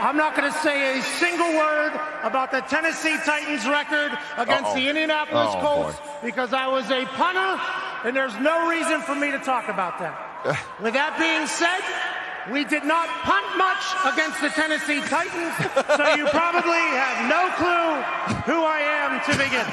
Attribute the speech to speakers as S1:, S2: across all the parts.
S1: I'm not going to say a single word about the Tennessee Titans record against the Indianapolis Colts because I was a punter, and there's no reason for me to talk about that. With that being said, we did not punt much against the Tennessee Titans, so you probably have no clue who I am to begin.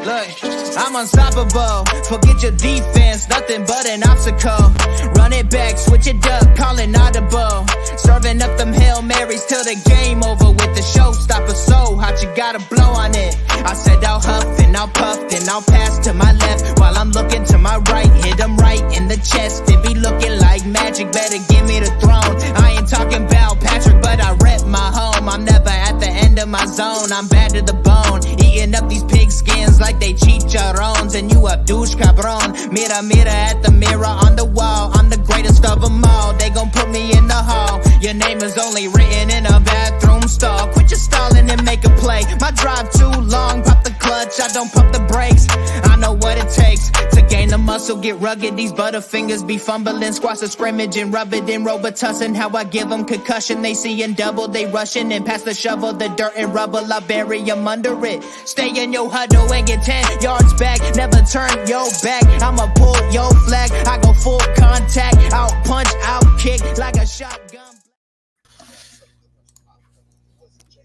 S2: Look, I'm unstoppable. Forget your defense, nothing but an obstacle. Run it back, switch it up, call it audible. Serving up them Hail Marys till the game over with the showstopper. So hot, you gotta blow on it. I said I'll huff and I'll puff and I'll pass to my left while I'm looking to my right. Hit him right in the chest. It be looking like magic. Better give me the throne. I ain't talking about Patrick, but I rep my home. I'm never at the end of my zone. I'm bad to the bone. Eating up these pig skins like they chicharrones. And you a douche cabron. Mira, mira at the mirror on the wall. I'm the greatest of them all. They gon' put me in the hall. Your name is only written in a bathroom stall. Quit your stalling and make a play. My drive too long. Pop the clutch, I don't pump the brakes. I know what it takes to gain the muscle, get rugged. These butterfingers be fumbling. Squash the scrimmage and rub it in Robitussin. How I give them concussion. They see in double, they rushing and pass the shovel. The dirt and rubble, I bury them under it. Stay in your huddle and get 10 yards back. Never turn your back. I'ma pull your flag. I go full contact. Out punch, out kick like a shotgun.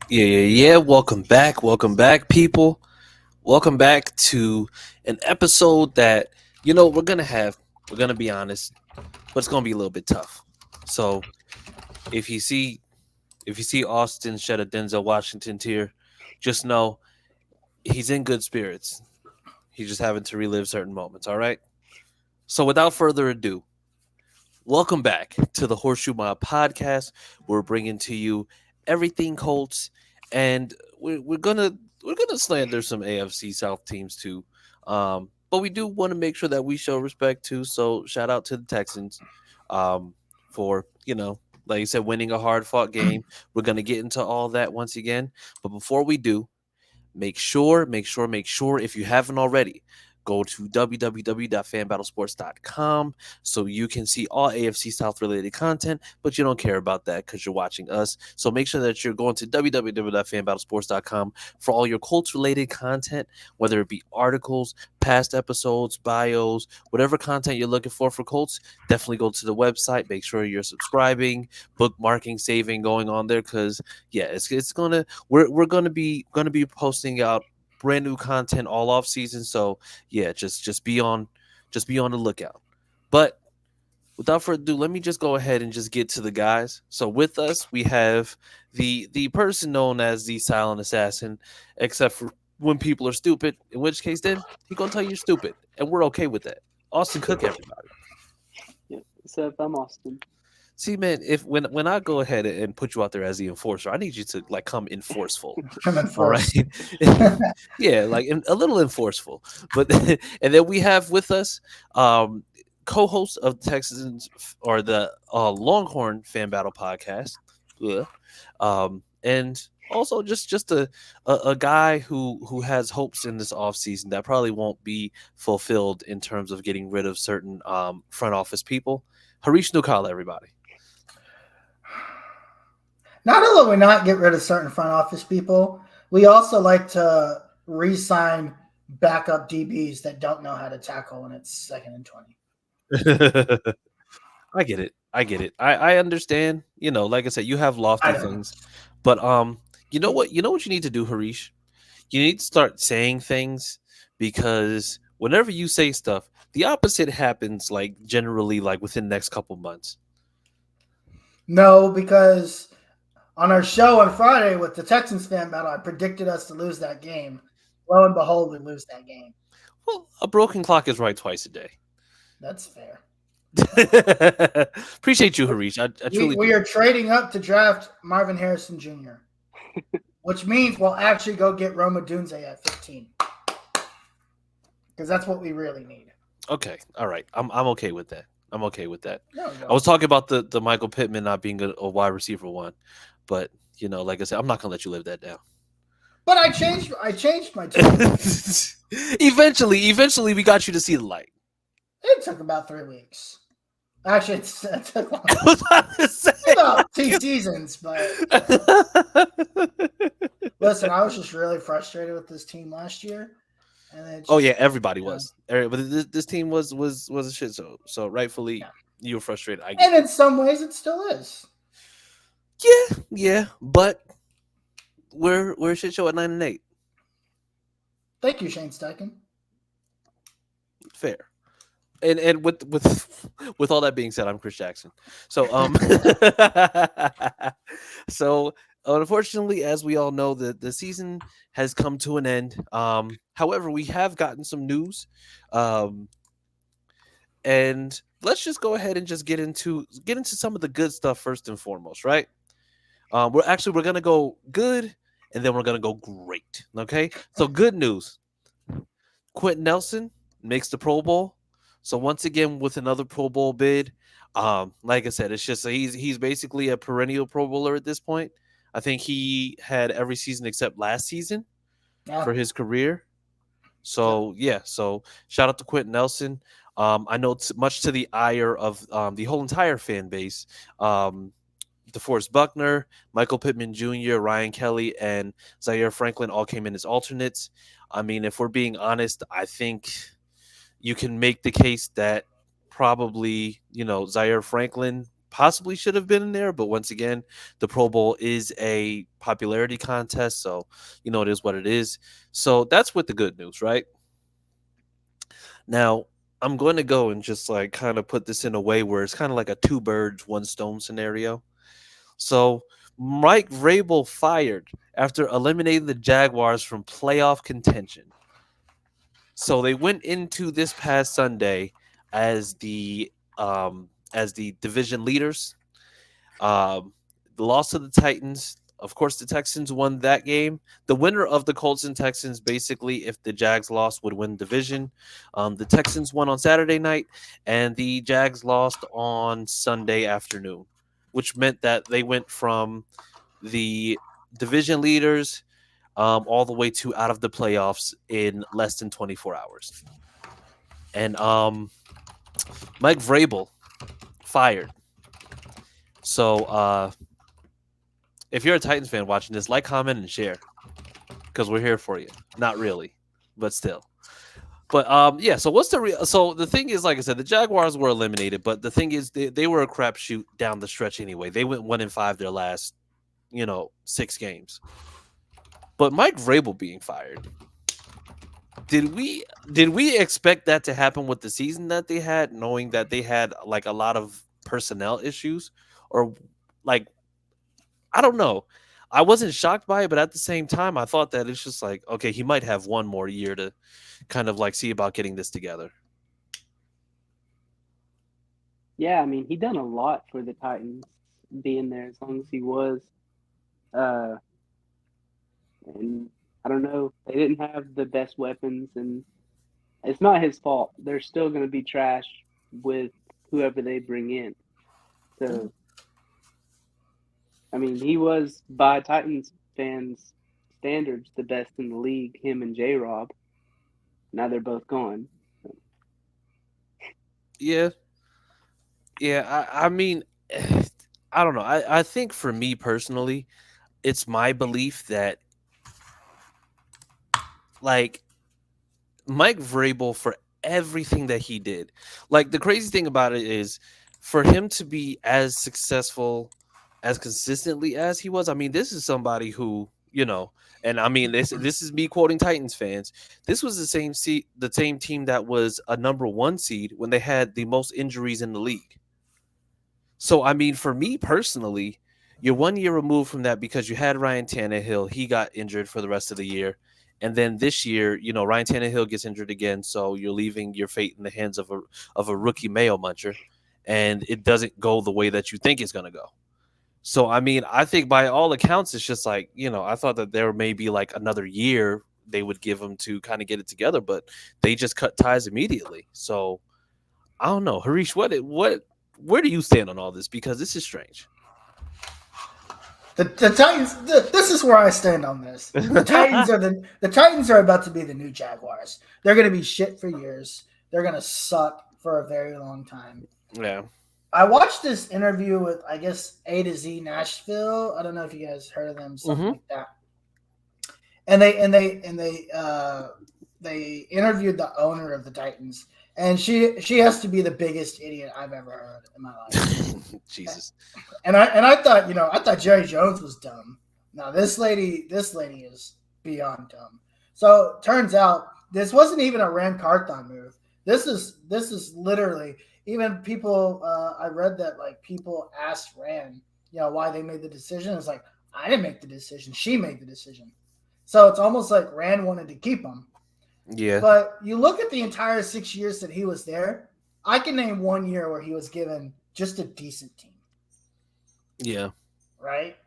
S3: Yeah. Welcome back, people. Welcome back to an episode that, we're going to be honest, but it's going to be a little bit tough. So if you see Austin shed a Denzel Washington tear, just know he's in good spirits. He's just having to relive certain moments, all right? So without further ado, welcome back to the HorseShoe Mob Podcast. We're bringing to you everything Colts, and we're gonna slander some AFC South teams too, but we do want to make sure that we show respect too. So shout out to the Texans for like you said, winning a hard fought game. We're gonna get into all that once again, but before we do, make sure if you haven't already, go to www.fanbattlesports.com so you can see all AFC South related content, but you don't care about that because you're watching us. So make sure that you're going to www.fanbattlesports.com for all your Colts related content, whether it be articles, past episodes, bios, whatever content you're looking for Colts. Definitely go to the website. Make sure you're subscribing, bookmarking, saving going on there because we're gonna be posting out brand new content all off season. So yeah, just be on the lookout. But without further ado, let me just go ahead and just get to the guys. So with us, we have the person known as the silent assassin, except for when people are stupid, in which case then he's gonna tell you you're stupid, and we're okay with that. Austin Cook, everybody.
S4: Yeah, so if I'm Austin.
S3: See, man, when I go ahead and put you out there as the enforcer, I need you to come in forceful. All right. Yeah, a little enforceful. But and then we have with us co-host of Texans or the Longhorn Fan Battle Podcast. And also just a guy who has hopes in this offseason that probably won't be fulfilled in terms of getting rid of certain front office people. Harish Nukala, everybody.
S5: Not only will we not get rid of certain front office people, we also like to re-sign backup DBs that don't know how to tackle when it's 2nd and 20.
S3: I get it. I understand. Like I said, you have lofty things, but you know what you need to do, Harish? You need to start saying things because whenever you say stuff, the opposite happens generally within the next couple months.
S5: No, because on our show on Friday with the Texans fan battle, I predicted us to lose that game. Lo and behold, we lose that game.
S3: Well, a broken clock is right twice a day.
S5: That's fair.
S3: Appreciate you, Harish. I truly
S5: we are trading up to draft Marvin Harrison Jr., which means we'll actually go get Roma Dunze at 15. Because that's what we really need.
S3: Okay. All right. I'm okay with that. No.
S5: I
S3: was talking about the Michael Pittman not being a wide receiver one, but like I said, I'm not gonna let you live that down.
S5: But I changed my tune.
S3: Eventually we got you to see the light.
S5: It took about 3 weeks. Actually, it took long.
S3: I was about to say,
S5: About 2 seasons, but listen, I was just really frustrated with this team last year. And it just,
S3: oh yeah, everybody was. But this team was a shit. So rightfully, you were frustrated. I get
S5: and in some ways, it still is.
S3: Yeah, but we're a shit show at 9-8.
S5: Thank you, Shane Steichen.
S3: Fair. And with all that being said, I'm Chris Jackson. So so unfortunately, as we all know, the season has come to an end. However, we have gotten some news. And let's just go ahead and just get into some of the good stuff first and foremost, right? We're gonna go good, and then we're gonna go great. Okay, so good news: Quentin Nelson makes the Pro Bowl. So once again, with another Pro Bowl bid, like I said, it's just he's basically a perennial Pro Bowler at this point. I think he had every season except last season for his career. So so shout out to Quentin Nelson. I know it's much to the ire of the whole entire fan base. DeForest Buckner, Michael Pittman Jr., Ryan Kelly, and Zaire Franklin all came in as alternates. I mean, if we're being honest, I think you can make the case that probably, Zaire Franklin possibly should have been in there. But once again, the Pro Bowl is a popularity contest. So, it is what it is. So that's with the good news, right? Now, I'm going to go and just kind of put this in a way where it's kind of like a 2 birds, 1 stone scenario. So Mike Vrabel fired after eliminating the Jaguars from playoff contention. So they went into this past Sunday as the division leaders. The loss to the Titans. Of course, the Texans won that game. The winner of the Colts and Texans, basically, if the Jags lost, would win division. The Texans won on Saturday night, and the Jags lost on Sunday afternoon, which meant that they went from the division leaders all the way to out of the playoffs in less than 24 hours. And Mike Vrabel fired. So if you're a Titans fan watching this, like, comment, and share, because we're here for you. Not really, but still. But so what's so the thing is, like I said, the Jaguars were eliminated, but the thing is they were a crapshoot down the stretch anyway. They went 1-5 their last 6 games. But Mike Vrabel being fired, did we expect that to happen with the season that they had, knowing that they had a lot of personnel issues? Or I don't know. I wasn't shocked by it, but at the same time, I thought that it's just okay, he might have one more year to kind of see about getting this together.
S4: Yeah, I mean, he done a lot for the Titans being there as long as he was. And I don't know, they didn't have the best weapons, and it's not his fault. They're still going to be trash with whoever they bring in. So, I mean, he was, by Titans fans' standards, the best in the league, him and J-Rob. Now they're both gone.
S3: Yeah. I mean, I don't know. I think for me personally, it's my belief that Mike Vrabel, for everything that he did, the crazy thing about it is, for him to be as successful, as consistently as he was, I mean, this is somebody who, and I mean, this is me quoting Titans fans. This was the same team that was a number 1 seed when they had the most injuries in the league. So, I mean, for me personally, you're 1 year removed from that because you had Ryan Tannehill. He got injured for the rest of the year. And then this year, Ryan Tannehill gets injured again. So you're leaving your fate in the hands of a rookie mayo muncher. And it doesn't go the way that you think it's going to go. So, I mean, I think by all accounts, it's just I thought that there may be another year they would give him to kind of get it together, but they just cut ties immediately. So, I don't know. Harish, where do you stand on all this? Because this is strange.
S5: The Titans. This is where I stand on this. The Titans are about to be the new Jaguars. They're going to be shit for years. They're going to suck for a very long time.
S3: Yeah.
S5: I watched this interview with, I guess, A to Z Nashville. I don't know if you guys heard of them, something like that. And they interviewed the owner of the Titans, and she has to be the biggest idiot I've ever heard in my life.
S3: Jesus.
S5: And I thought Jerry Jones was dumb. Now this lady is beyond dumb. So turns out this wasn't even a Rand Carthon move. This is literally, even people. I read that like people asked Rand, why they made the decision. It's like, I didn't make the decision. She made the decision. So it's almost like Rand wanted to keep him.
S3: Yeah.
S5: But you look at the entire 6 years that he was there, I can name 1 year where he was given just a decent team.
S3: Yeah.
S5: Right?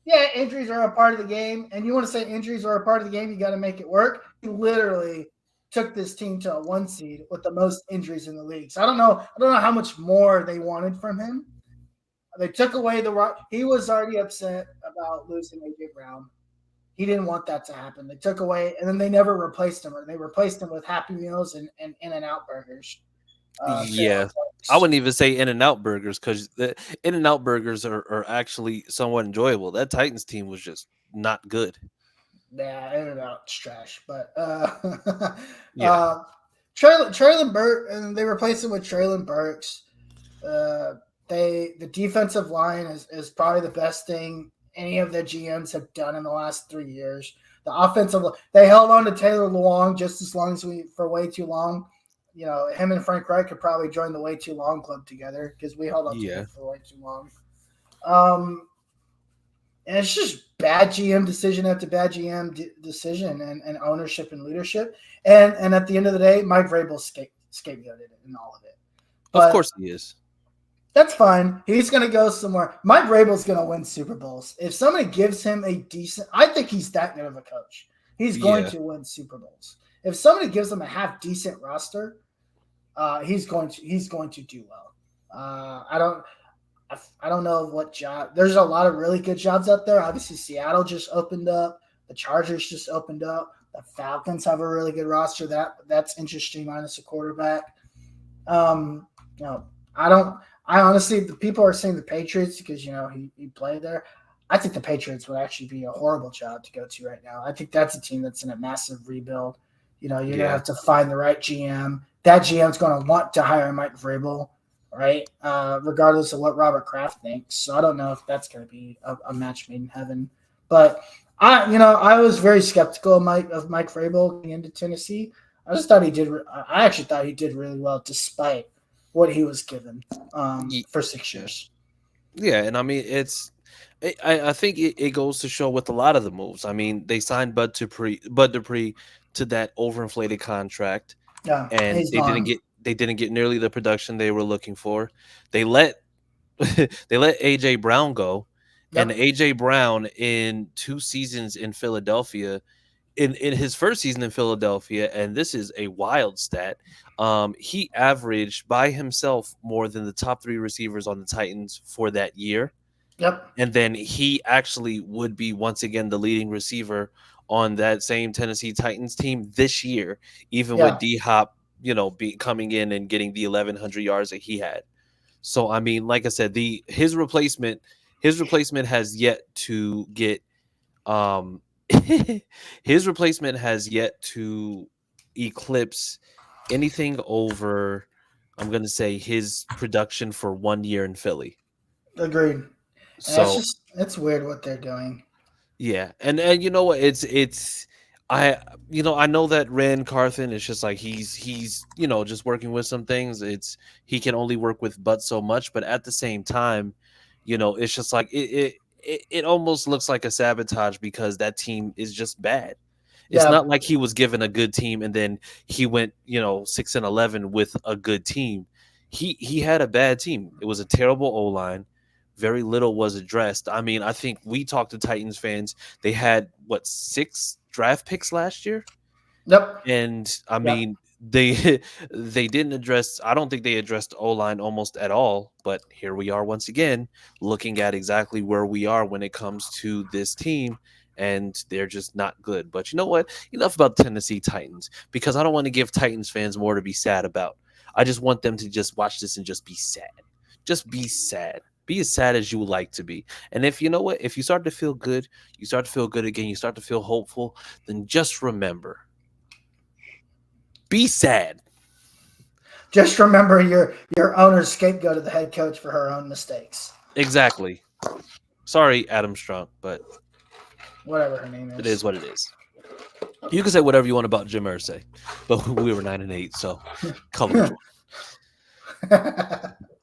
S5: Yeah, injuries are a part of the game. And you want to say injuries are a part of the game, you got to make it work. He literally took this team to a 1 seed with the most injuries in the league. So I don't know how much more they wanted from him. They took away he was already upset about losing A.J. Brown. He didn't want that to happen. They took away, and then they never replaced him, or they replaced him with Happy Meals and In-N-Out burgers.
S3: Yeah. I wouldn't even say In-N-Out burgers, because the In-N-Out burgers are actually somewhat enjoyable. That Titans team was just not good.
S5: Yeah, In-N-Out's trash. But
S3: yeah.
S5: Traylon Burke, and they replaced him with Traylon Burks. The defensive line is probably the best thing any of the GMs have done in the last 3 years. The offensive, they held on to Taylor Lewan just as long as for way too long. Him and Frank Wright could probably join the way too long club together because we held on to him for way too long. And it's just bad GM decision after bad GM decision and ownership and leadership. And at the end of the day, Mike Vrabel scapegoated in all of it. But
S3: of course he is.
S5: That's fine. He's going to go somewhere. Mike Vrabel's going to win Super Bowls. If somebody gives him I think he's that good of a coach. He's going to win Super Bowls. If somebody gives him a half decent roster, he's going to do well. I don't know what job. There's a lot of really good jobs out there. Obviously, Seattle just opened up. The Chargers just opened up. The Falcons have a really good roster. That's interesting, minus a quarterback. I honestly, the people are saying the Patriots because he played there. I think the Patriots would actually be a horrible job to go to right now. I think that's a team that's in a massive rebuild. You're going to have to find the right GM. That GM's going to want to hire Mike Vrabel, right? Regardless of what Robert Kraft thinks. So I don't know if that's going to be a match made in heaven. But I was very skeptical of Mike Vrabel going into Tennessee. I actually thought he did really well despite what he was given for 6 years.
S3: Yeah, and I mean I think it goes to show with a lot of the moves. I mean, they signed Bud Dupree to that overinflated contract, and they didn't get nearly the production they were looking for. They let AJ Brown go, and AJ Brown in 2 seasons in Philadelphia. In his first season in Philadelphia, and this is a wild stat, he averaged by himself more than the top 3 receivers on the Titans for that year.
S5: Yep.
S3: And then he actually would be once again the leading receiver on that same Tennessee Titans team this year, even with D-Hop, coming in and getting the 1,100 yards that he had. So, I mean, like I said, his replacement has yet to get his replacement has yet to eclipse anything over, I'm going to say, his production for 1 year in Philly.
S5: Agreed. So it's weird what they're doing.
S3: Yeah, and you know what? I know that Rand Carthon is just like he's just working with some things. He can only work with but so much, but at the same time, it's just like it almost looks like a sabotage because that team is just bad. It's not like he was given a good team and then he went 6-11 with a good team. He had a bad team. It was a terrible O-line. Very little was addressed. I mean, I think we talked to Titans fans. They had 6 draft picks last year.
S5: Yep.
S3: And I mean, they didn't address. I don't think they addressed O-line almost at all. But here we are once again, looking at exactly where we are when it comes to this team, and they're just not good. But you know what? Enough about Tennessee Titans, because I don't want to give Titans fans more to be sad about. I just want them to just watch this and just be sad. just be sad. Be as sad as you would like to be. And if you know what, if you start to feel good, you start to feel good again, you start to feel hopeful, then just remember, be sad.
S5: Just remember your owner's scapegoat of the head coach for her own mistakes.
S3: Exactly. Sorry, Adam Strunk, but
S5: whatever her name is.
S3: It is what it is. You can say whatever you want about Jim Irsay, but we were 9-8, so color.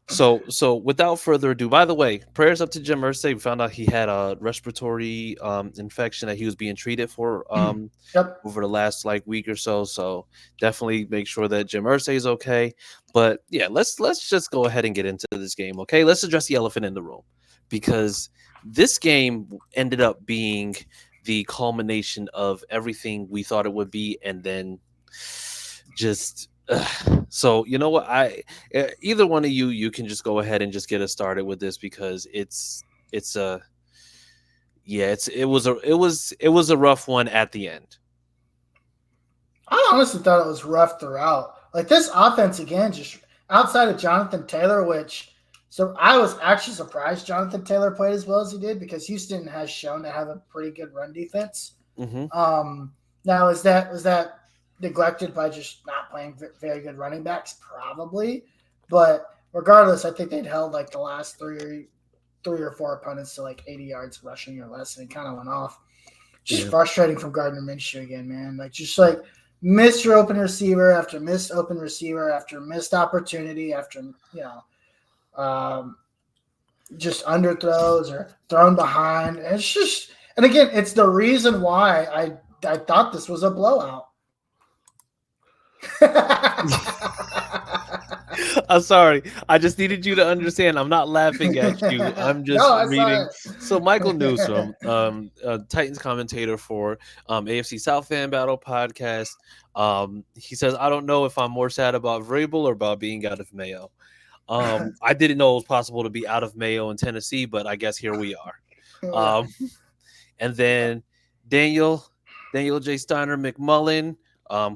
S3: So without further ado, by the way, prayers up to Jim Irsay. We found out he had a respiratory infection that he was being treated for over the last week or so. So definitely make sure that Jim Irsay is okay. But yeah, let's just go ahead and get into this game. Okay, let's address the elephant in the room, because this game ended up being the culmination of everything we thought it would be, and then just. So you know what, either one of you can just go ahead and just get us started with this, because it was a rough one at the end.
S5: I honestly thought it was rough throughout. Like, this offense again, just outside of Jonathan Taylor, so I was actually surprised Jonathan Taylor played as well as he did, because Houston has shown to have a pretty good run defense.
S3: Mm-hmm.
S5: Now was that neglected by just not playing very good running backs? Probably, but regardless, I think they'd held the last three or four opponents to 80 yards rushing or less, and it kind of went off. Just frustrating from Gardner Minshew again, man. Missed your open receiver after missed open receiver after missed opportunity after just underthrows or thrown behind. And it's the reason why I thought this was a blowout.
S3: I'm sorry. I just needed you to understand. I'm not laughing at you. I'm just reading. So Michael Newsom, Titans commentator for AFC South Fan Battle podcast, he says, I don't know if I'm more sad about Vrabel or about being out of Mayo. I didn't know it was possible to be out of Mayo in Tennessee, but I guess here we are. And then Daniel J. Steiner McMullen,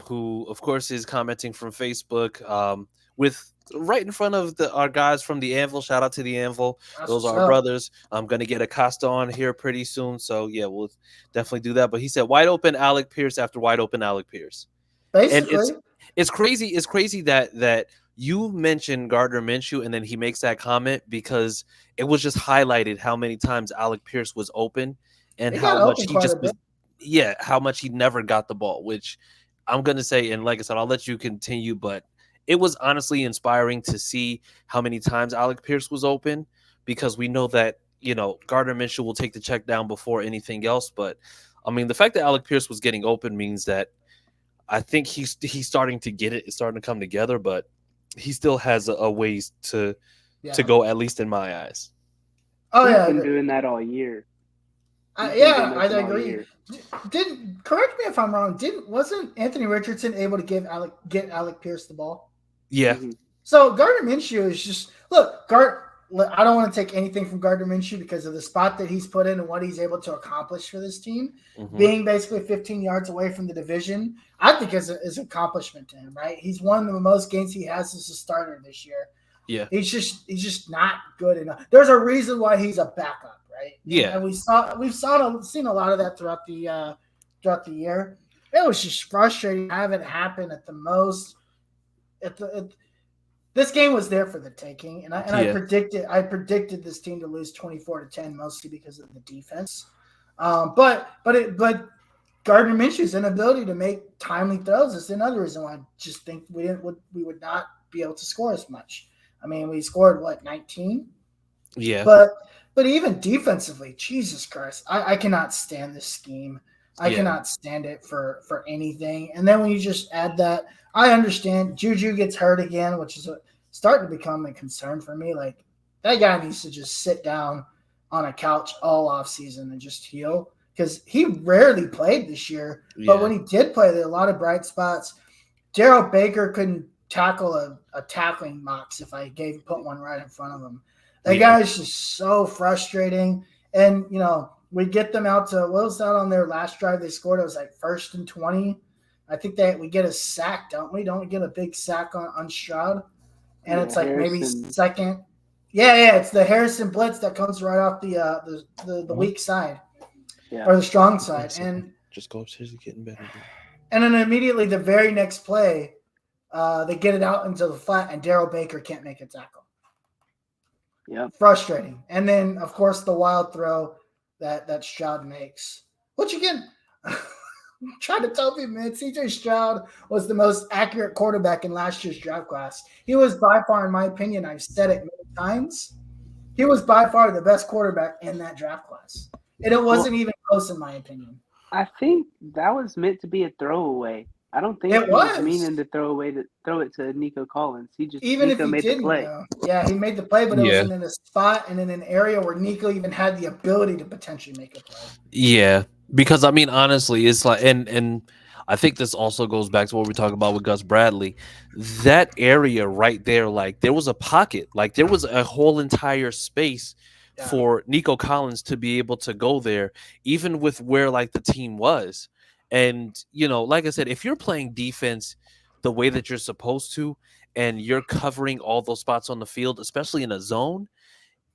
S3: who, of course, is commenting from Facebook with right in front of our guys from the Anvil. Shout out to the Anvil. Those are our brothers. I'm going to get Acosta on here pretty soon. So, yeah, we'll definitely do that. But he said wide open Alec Pierce after wide open Alec Pierce.
S5: Basically.
S3: And it's crazy. It's crazy that you mentioned Gardner Minshew and then he makes that comment, because it was just highlighted how many times Alec Pierce was open and how much he just was. Yeah, how much he never got the ball, which I'm going to say, and like I said, I'll let you continue, but it was honestly inspiring to see how many times Alec Pierce was open, because we know that, Gardner Minshew will take the check down before anything else. But, I mean, the fact that Alec Pierce was getting open means that I think he's starting to get it. It's starting to come together, but he still has a ways to go, at least in my eyes.
S4: Oh, yeah. He's been doing that all year.
S5: I agree. Correct me if I'm wrong. Wasn't Anthony Richardson able to get Alec Pierce the ball?
S3: Yeah.
S4: Mm-hmm.
S5: So Gardner Minshew is just I don't want to take anything from Gardner Minshew because of the spot that he's put in and what he's able to accomplish for this team. Mm-hmm. Being basically 15 yards away from the division, I think is an accomplishment to him. Right? He's won the most games he has as a starter this year.
S3: Yeah.
S5: He's just not good enough. There's a reason why he's a backup. Right?
S3: Yeah,
S5: and we've seen a lot of that throughout the year. It was just frustrating to have it happen at the most. This game was there for the taking, and I predicted this team to lose 24-10, mostly because of the defense. But Gardner Minshew's inability to make timely throws is another reason why I just think we would not be able to score as much. I mean, we scored 19.
S3: Yeah,
S5: But even defensively, Jesus Christ, I cannot stand this scheme. I cannot stand it for anything. And then when you just add that, I understand Juju gets hurt again, which is starting to become a concern for me. That guy needs to just sit down on a couch all offseason and just heal, because he rarely played this year. Yeah. But when he did play, there were a lot of bright spots. Darrell Baker couldn't tackle a tackling box if I put one right in front of him. That guy is just so frustrating. And, we get them out to – what was that on their last drive they scored? It was 1st and 20. I think we get a sack, don't we? Don't we get a big sack on Stroud? And it's maybe second Yeah, it's the Harrison blitz that comes right off the weak side, or the strong side, and
S3: just go upstairs and get in bed.
S5: And then immediately the very next play, they get it out into the flat, and Darryl Baker can't make a tackle.
S4: Yep.
S5: Frustrating. And then, of course, the wild throw that Stroud makes. Which, again, I'm trying to tell people, man, C.J. Stroud was the most accurate quarterback in last year's draft class. He was by far, in my opinion, I've said it many times, he was by far the best quarterback in that draft class. And it wasn't even close, in my opinion.
S4: I think that was meant to be a throwaway. I don't think
S5: it
S4: he was meaning to throw it to Nico Collins. He just
S5: even
S4: Nico
S5: if he
S4: made
S5: didn't,
S4: the play.
S5: Yeah, he made the play, but it was in a spot and in an area where Nico even had the ability to potentially make a play.
S3: Yeah, because I mean, honestly, it's like, and I think this also goes back to what we talked about with Gus Bradley. That area right there, like there was a pocket, like there was a whole entire space for Nico Collins to be able to go there, even with where like the team was. And, you know, like I said, if you're playing defense the way that you're supposed to, and you're covering all those spots on the field, especially in a zone,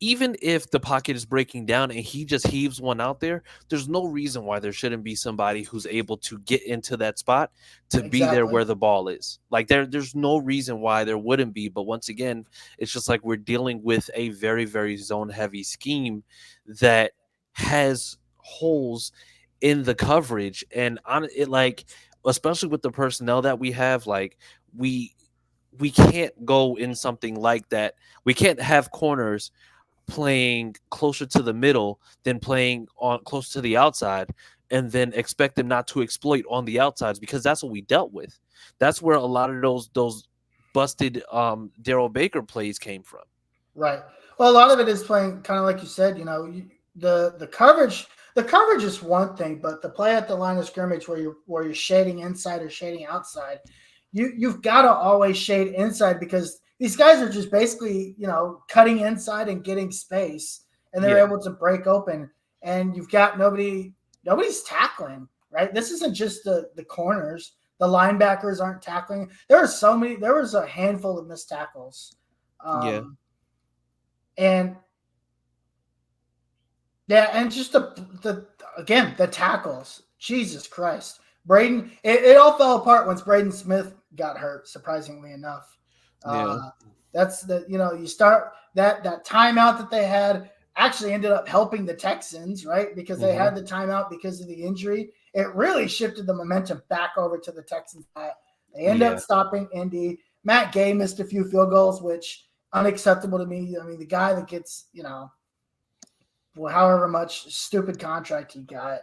S3: even if the pocket is breaking down and he just heaves one out there, there's no reason why there shouldn't be somebody who's able to get into that spot to be there where the ball is. Like there's no reason why there wouldn't be. But once again, it's just like we're dealing with a very, very zone heavy scheme that has holes in the coverage. And on it, like, especially with the personnel that we have, like we can't go in something like that. We can't have corners playing closer to the middle than playing on close to the outside, and then expect them not to exploit on the outsides, because that's what we dealt with. That's where a lot of those busted Darryl Baker plays came from.
S5: Right. Well, a lot of it is playing kind of like you said. You know, the coverage. The coverage is one thing, but the play at the line of scrimmage where you're shading inside or shading outside, you've got to always shade inside, because these guys are just basically, you know, cutting inside and getting space, and they're able to break open. And you've got nobody's tackling, right? This isn't just the corners. The linebackers aren't tackling. There was a handful of missed tackles. And just the tackles. Jesus Christ. Braden, it all fell apart once Braden Smith got hurt, surprisingly enough. That's you start that timeout that they had actually ended up helping the Texans, right? Because they had the timeout because of the injury. It really shifted the momentum back over to the Texans. They end up stopping Indy. Matt Gay missed a few field goals, which unacceptable to me. I mean, the guy that gets, however much stupid contract he got.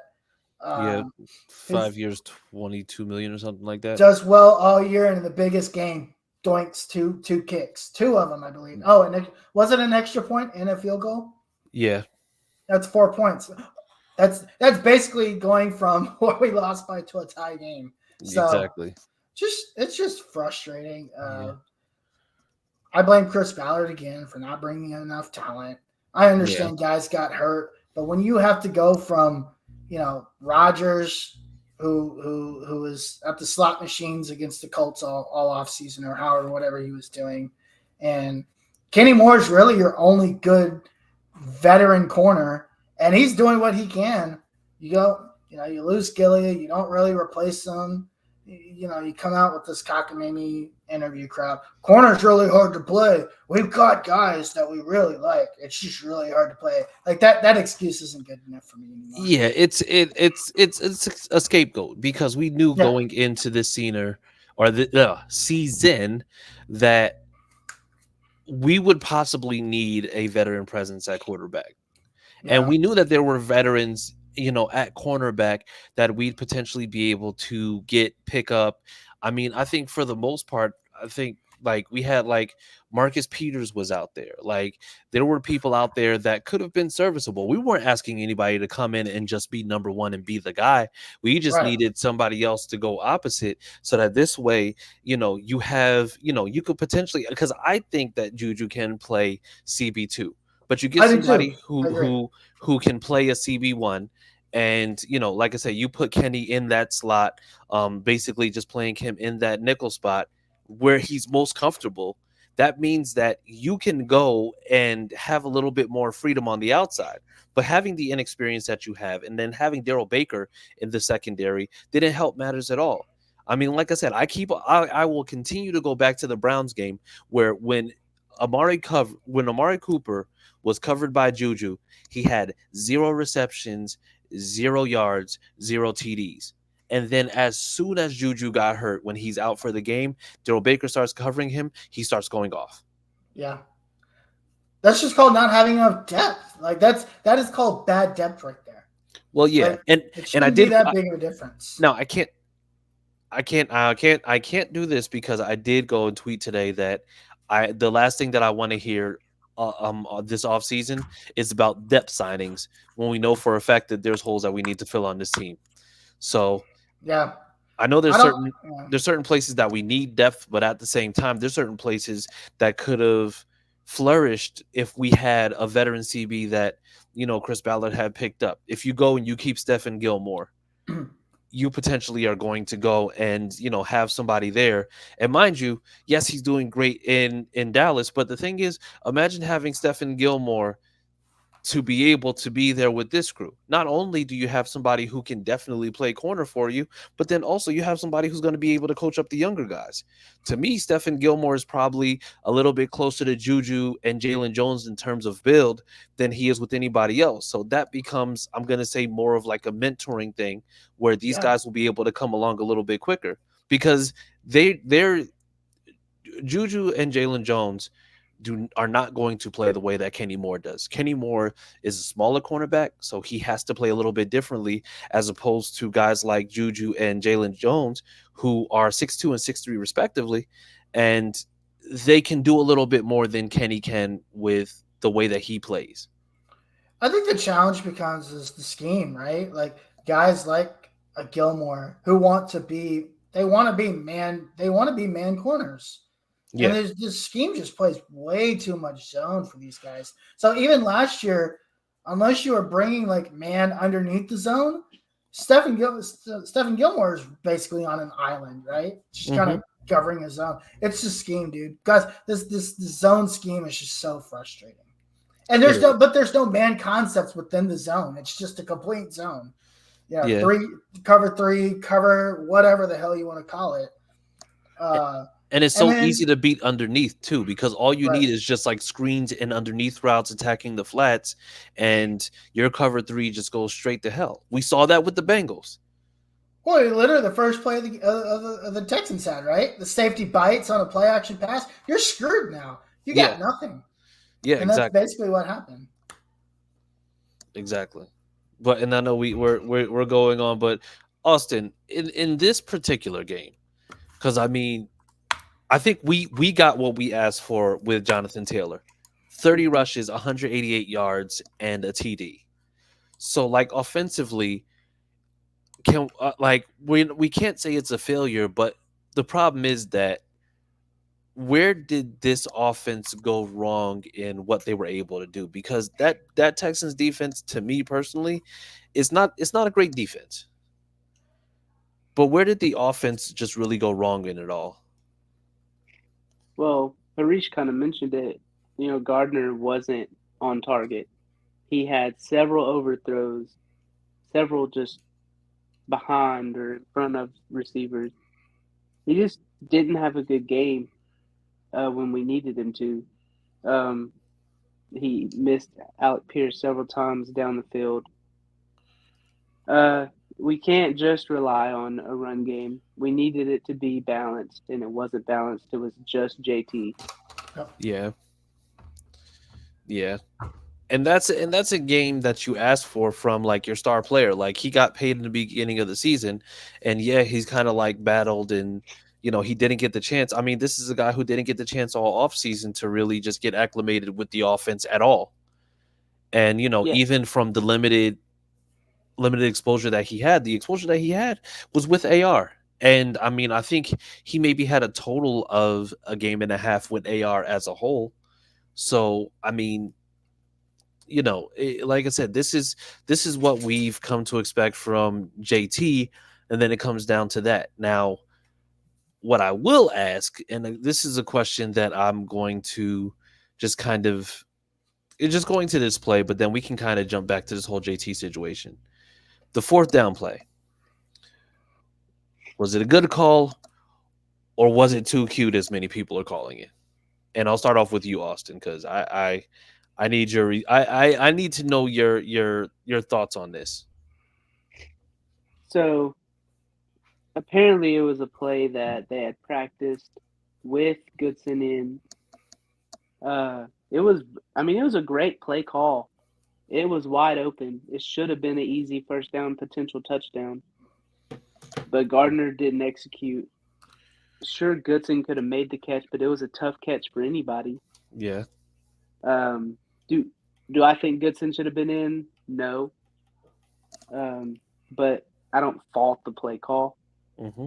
S3: 5 years, $22 million or something like that.
S5: Does well all year, and in the biggest game, doinks two kicks, two of them, I believe. Oh, and was it an extra point and a field goal?
S3: Yeah,
S5: that's 4 points. That's basically going from what we lost by to a tie game. So
S3: exactly.
S5: It's just frustrating. I blame Chris Ballard again for not bringing in enough talent. I understand guys got hurt, but when you have to go from Rodgers, who was at the slot machines against the Colts all offseason, or however, whatever he was doing. And Kenny Moore is really your only good veteran corner, and he's doing what he can. You lose Gilly, you don't really replace them. You come out with this cockamamie interview crap. Corner's really hard to play. We've got guys that we really like. It's just really hard to play. Like that excuse isn't good enough for me anymore.
S3: Yeah, it's a scapegoat, because we knew going into this season that we would possibly need a veteran presence at quarterback. Yeah. And we knew that there were veterans at cornerback that we'd potentially be able to pick up. I mean, I think for the most part, we had Marcus Peters was out there. Like, there were people out there that could have been serviceable. We weren't asking anybody to come in and just be number one and be the guy. We just needed somebody else to go opposite, so that this way, you have, you could potentially, because I think that Juju can play CB2, but you get somebody who can play a CB1. And, like I said, you put Kenny in that slot, basically just playing him in that nickel spot where he's most comfortable. that means that you can go and have a little bit more freedom on the outside. But having the inexperience that you have, and then having Daryl Baker in the secondary, didn't help matters at all. I mean, like I said, I will continue to go back to the Browns game where when Amari Cooper was covered by Juju, he had 0 receptions, 0 yards, 0 TDs. And then as soon as Juju got hurt, when he's out for the game, Daryl Baker starts covering him. He starts going off.
S5: Yeah. That's just called not having enough depth. Like that is called bad depth right there.
S3: Well, yeah.
S5: Like,
S3: and I did
S5: that big of a difference.
S3: No, I can't do this because I did go and tweet today that the last thing that I want to hear this offseason is about depth signings when we know for a fact that there's holes that we need to fill on this team. So
S5: yeah,
S3: I know there's certain places that we need depth, but at the same time, there's certain places that could have flourished if we had a veteran CB that, Chris Ballard had picked up. If you go and you keep Stephen Gilmore, you potentially are going to go and, have somebody there. And mind you, yes, he's doing great in Dallas, but the thing is, imagine having Stephen Gilmore to be able to be there with this group. Not only do you have somebody who can definitely play corner for you, but then also you have somebody who's going to be able to coach up the younger guys. To me, Stephen Gilmore is probably a little bit closer to Juju and Jalen Jones in terms of build than he is with anybody else. So that becomes, I'm going to say, more of like a mentoring thing where these guys will be able to come along a little bit quicker because they're Juju and Jalen Jones are not going to play the way that Kenny Moore does. Kenny Moore is a smaller cornerback, so he has to play a little bit differently as opposed to guys like Juju and Jalen Jones, who are 6'2" and 6'3" respectively, and they can do a little bit more than Kenny can with the way that he plays.
S5: I think the challenge becomes is the scheme, right? Like guys like a Gilmore who want to be man corners. Yeah. And this scheme just plays way too much zone for these guys. So even last year, unless you were bringing like man underneath the zone, Stephen Gilmore is basically on an island, right? Just kind of covering his zone. It's the scheme, dude. Guys, this zone scheme is just so frustrating. And there's no man concepts within the zone. It's just a complete zone. Yeah. Cover 3, cover whatever the hell you want to call it.
S3: And it's easy to beat underneath too, because all you need is just like screens and underneath routes attacking the flats, and your cover 3 just goes straight to hell. We saw that with the Bengals.
S5: Well, literally the first play of the Texans had, right? The safety bites on a play action pass. You're screwed now. You got nothing.
S3: Yeah,
S5: and
S3: exactly.
S5: That's basically what happened.
S3: Exactly. And I know we're going on, but Austin, in this particular game, because I mean, I think we got what we asked for with Jonathan Taylor. 30 rushes, 188 yards, and a TD. So, like, offensively, we can't say it's a failure, but the problem is that where did this offense go wrong in what they were able to do? Because that Texans defense, to me personally, it's not a great defense. But where did the offense just really go wrong in it all?
S4: Well, Harish kind of mentioned it. Gardner wasn't on target. He had several overthrows, several just behind or in front of receivers. He just didn't have a good game when we needed him to. He missed Alec Pierce several times down the field. We can't just rely on a run game. We needed it to be balanced, and it wasn't balanced. It was just JT.
S3: Yeah. And that's a game that you asked for from like your star player. Like he got paid in the beginning of the season, and he's kind of like battled and he didn't get the chance. I mean, this is a guy who didn't get the chance all offseason to really just get acclimated with the offense at all. And even from the limited exposure that he had, the exposure that he had was with AR. And I mean, I think he maybe had a total of a game and a half with AR as a whole. So, I mean, like I said, this is what we've come to expect from JT. And then it comes down to that. Now, what I will ask, and this is a question that I'm going to just kind of it's just going to this play, but then we can kind of jump back to this whole JT situation. The fourth down play. Was it a good call, or was it too cute, as many people are calling it? And I'll start off with you, Austin, because I need I need to know your thoughts on this.
S4: So apparently, it was a play that they had practiced with Goodson in. It was a great play call. It was wide open. It should have been an easy first down, potential touchdown. But Gardner didn't execute. Sure, Goodson could have made the catch, but it was a tough catch for anybody.
S3: Yeah.
S4: Do I think Goodson should have been in? No. But I don't fault the play call.
S3: Mm-hmm.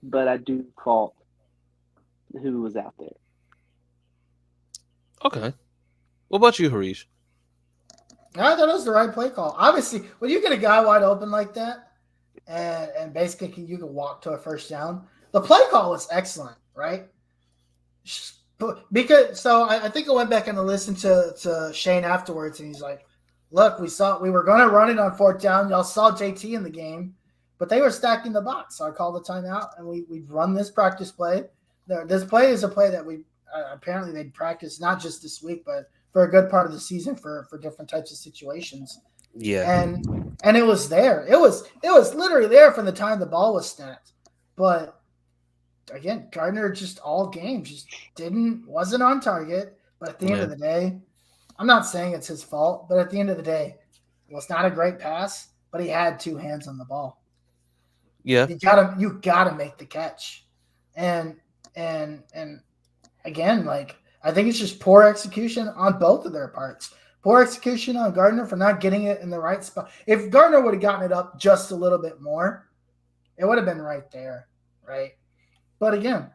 S4: But I do fault who was out there.
S3: Okay. What about you, Harish?
S5: I thought it was the right play call. Obviously, when you get a guy wide open like that, and basically you can walk to a first down, the play call was excellent, right? Because I think I went back and listened to Shane afterwards, and he's like, "Look, we were going to run it on fourth down. Y'all saw JT in the game, but they were stacking the box. So I called the timeout, and we've run this practice play. This play is a play that we apparently they'd practiced not just this week, but for a good part of the season for different types of situations.
S3: Yeah,
S5: and it was there. It was literally there from the time the ball was snapped. But again, Gardner just all game just wasn't on target. But at the end of the day, I'm not saying it's his fault, but at the end of the day, it was not a great pass, but he had two hands on the ball.
S3: Yeah,
S5: you gotta make the catch, and again, like I think it's just poor execution on both of their parts. Poor execution on Gardner for not getting it in the right spot. If Gardner would have gotten it up just a little bit more, it would have been right there, right? But again,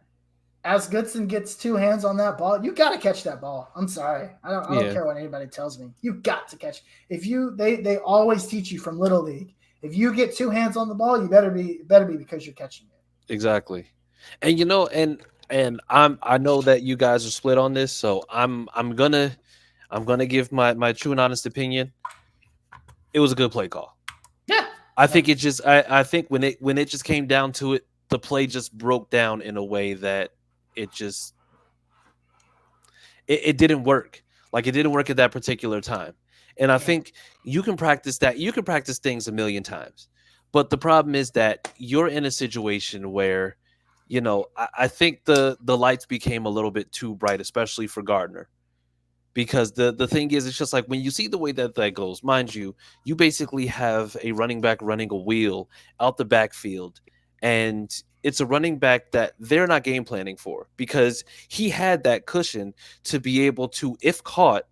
S5: as Goodson gets two hands on that ball, you got to catch that ball. I'm sorry. I don't care what anybody tells me. You got to catch. They always teach you from Little League. If you get two hands on the ball, you better be because you're catching it.
S3: Exactly. And and I know that you guys are split on this, so I'm gonna give my true and honest opinion. It was a good play call.
S5: Yeah.
S3: I think it just I think when it just came down to it, the play just broke down in a way that it didn't work. Like it didn't work at that particular time. And I think you can practice that. You can practice things a million times. But the problem is that you're in a situation where, I think the lights became a little bit too bright, especially for Gardner. Because the thing is, it's just like when you see the way that goes, mind you, you basically have a running back running a wheel out the backfield. And it's a running back that they're not game planning for because he had that cushion to be able to, if caught,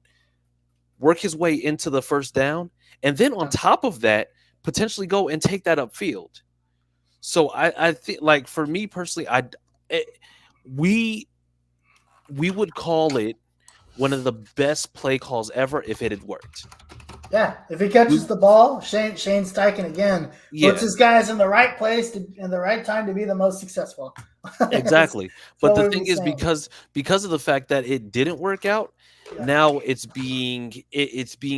S3: work his way into the first down. And then on top of that, potentially go and take that upfield. So I think, like, for me personally, we would call it one of the best play calls ever if it had worked.
S5: Yeah, if he catches the ball, Shane Steichen again puts his guys in the right place in the right time to be the most successful.
S3: Exactly. But the thing is, because of the fact that it didn't work out, now it's being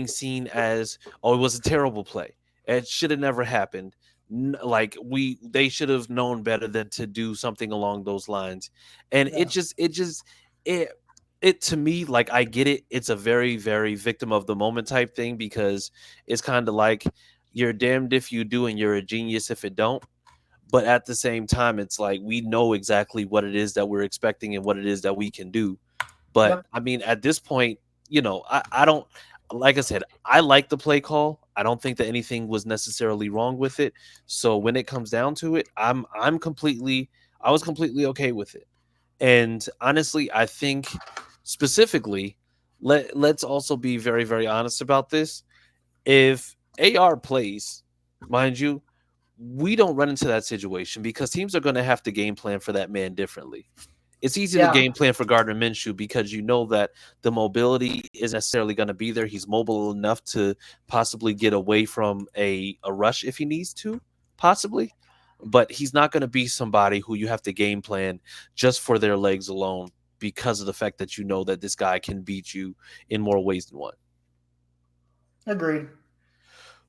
S3: seen as, oh, it was a terrible play. It should have never happened. Like they should have known better than to do something along those lines. And it to me, like, I get it. It's a very, very victim of the moment type thing because it's kind of like you're damned if you do and you're a genius if it don't. But at the same time, it's like we know exactly what it is that we're expecting and what it is that we can do. But I mean, at this point, I don't, like I said, I like the play call. I don't think that anything was necessarily wrong with it. So when it comes down to it, I was completely okay with it. And honestly, I think specifically, let's also be very, very honest about this. If AR plays, mind you, we don't run into that situation because teams are going to have to game plan for that man differently. It's easy to game plan for Gardner Minshew because you know that the mobility isn't necessarily going to be there. He's mobile enough to possibly get away from a rush if he needs to, possibly. but he's not going to be somebody who you have to game plan just for their legs alone because of the fact that you know that this guy can beat you in more ways than one.
S5: Agreed.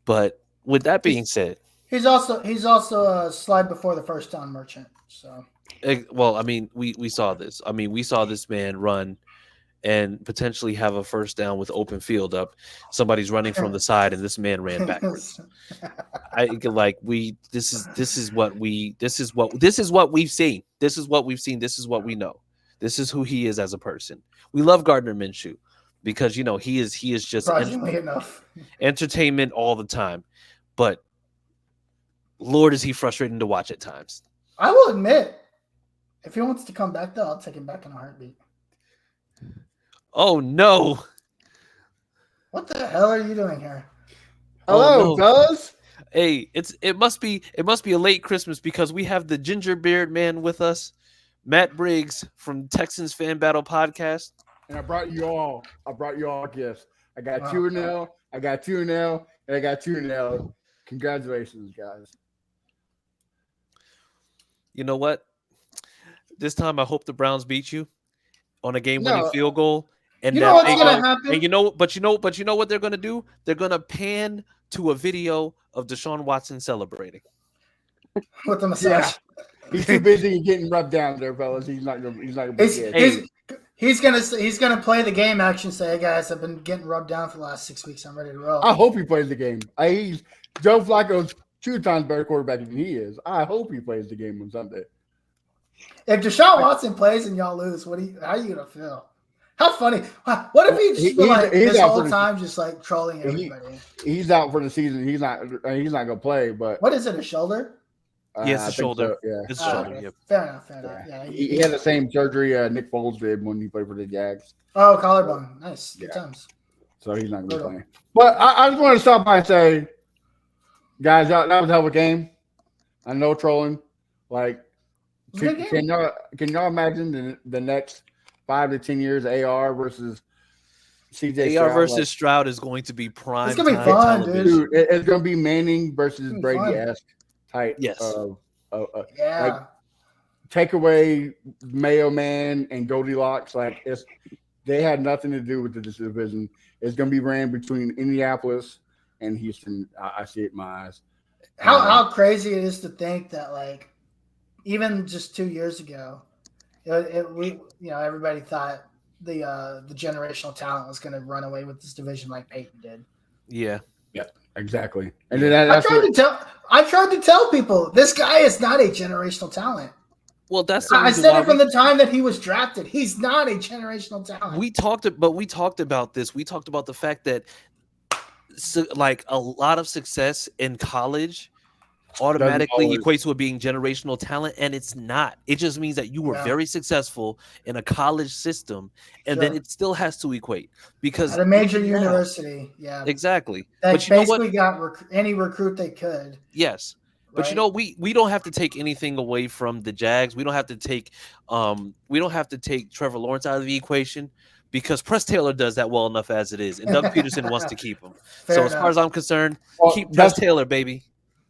S3: But with that being said,
S5: he's also a slide before the first down merchant. So,
S3: well, I mean, we saw this. I mean, we saw this man run and potentially have a first down with open field up. Somebody's running from the side, and this man ran backwards. This is what we've seen. This is what we've seen. This is what we know. This is who he is as a person. We love Gardner Minshew because he is just entertainment all the time. But Lord, is he frustrating to watch at times.
S5: I will admit, if he wants to come back, though, I'll take him back in a heartbeat.
S3: Oh no!
S5: What the hell are you doing here?
S6: Hello, fellas.
S3: Hey, it must be a late Christmas because we have the ginger beard man with us, Matt Briggs from Texans Fan Battle Podcast.
S6: And I brought you all gifts. I got 2 now. I got 2 now, and I got 2 now. Congratulations, guys.
S3: You know what? This time I hope the Browns beat you on a game-winning field goal. And
S5: you know what's gonna happen?
S3: And you know what they're gonna do? They're gonna pan to a video of Deshaun Watson celebrating
S5: with the massage.
S6: Yeah. He's too busy getting rubbed down there, fellas. He's not gonna be good.
S5: He's gonna play the game. Actually, say, hey guys, I've been getting rubbed down for the last 6 weeks. I'm ready to roll.
S6: I hope he plays the game. He's Joe Flacco's 2 times better quarterback than he is. I hope he plays the game on Sunday.
S5: If Deshaun Watson plays and y'all lose, how are you gonna feel? How funny! What if he just this whole time just like trolling everybody?
S6: He's out for the season. He's not gonna play. But
S5: what is it? A shoulder?
S3: Yes, a shoulder.
S6: So, yeah,
S3: it's a shoulder. Yep.
S5: Fair enough. Yeah,
S6: he had the same surgery Nick Foles did when he played for the Jags.
S5: Oh, collarbone. Nice. Good times.
S6: So he's not gonna play. But I just want to stop by and say, guys, that was a hell of a game. I know trolling. Like, can y'all imagine the next 5 to 10 years AR versus CJ
S3: AR
S6: Stroud?
S3: versus Stroud is going to be prime.
S5: It's gonna be fun,
S6: dude. It's gonna be Manning versus Brady-esque type.
S3: Yes.
S6: Like, take away Mayo Man and Goldilocks. Like, they had nothing to do with this division. It's gonna be ran between Indianapolis and Houston. I see it in my eyes.
S5: How crazy it is to think that, like, even just 2 years ago, everybody thought the generational talent was going to run away with this division like Peyton did.
S3: Yeah,
S6: exactly. And then I
S5: tried to tell people this guy is not a generational talent.
S3: Well, that's
S5: I said it from the time that he was drafted. He's not a generational talent.
S3: We talked about this. We talked about the fact that like a lot of success in college automatically equates to it being generational talent, and it's not. It just means that you were very successful in a college system, and then it still has to equate because
S5: at a major university. Yeah,
S3: exactly.
S5: They
S3: but you
S5: basically got any recruit they could.
S3: Yes. But we don't have to take anything away from the Jags. We don't have to take Trevor Lawrence out of the equation because Press Taylor does that well enough as it is, and Doug Peterson wants to keep him. As far as I'm concerned, keep Press Taylor, baby.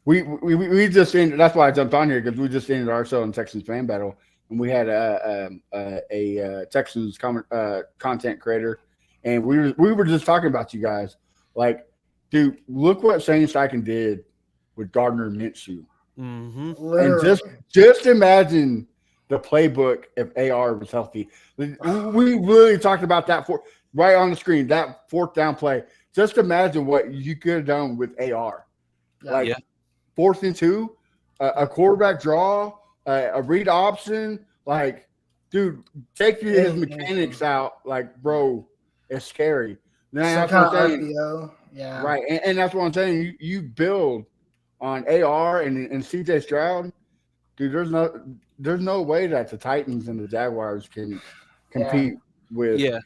S6: We just ended. That's why I jumped on here because we just ended our show in Texans Fan Battle, and we had a Texans content creator, and we were just talking about you guys. Like, dude, look what Shane Steichen did with Gardner Minshew.
S3: Mm-hmm.
S6: And just imagine the playbook if AR was healthy. We really talked about that right on the screen, that 4th down play. Just imagine what you could have done with AR. Like 4th and 2, a quarterback draw, a read option. Like, dude, take his mechanics out. Like, bro, it's scary. Now, that's what I'm saying.
S5: RPO. Yeah.
S6: Right. And that's what I'm saying. You build on AR and CJ Stroud, dude. There's no way that the Titans and the Jaguars can compete with.
S3: Yeah.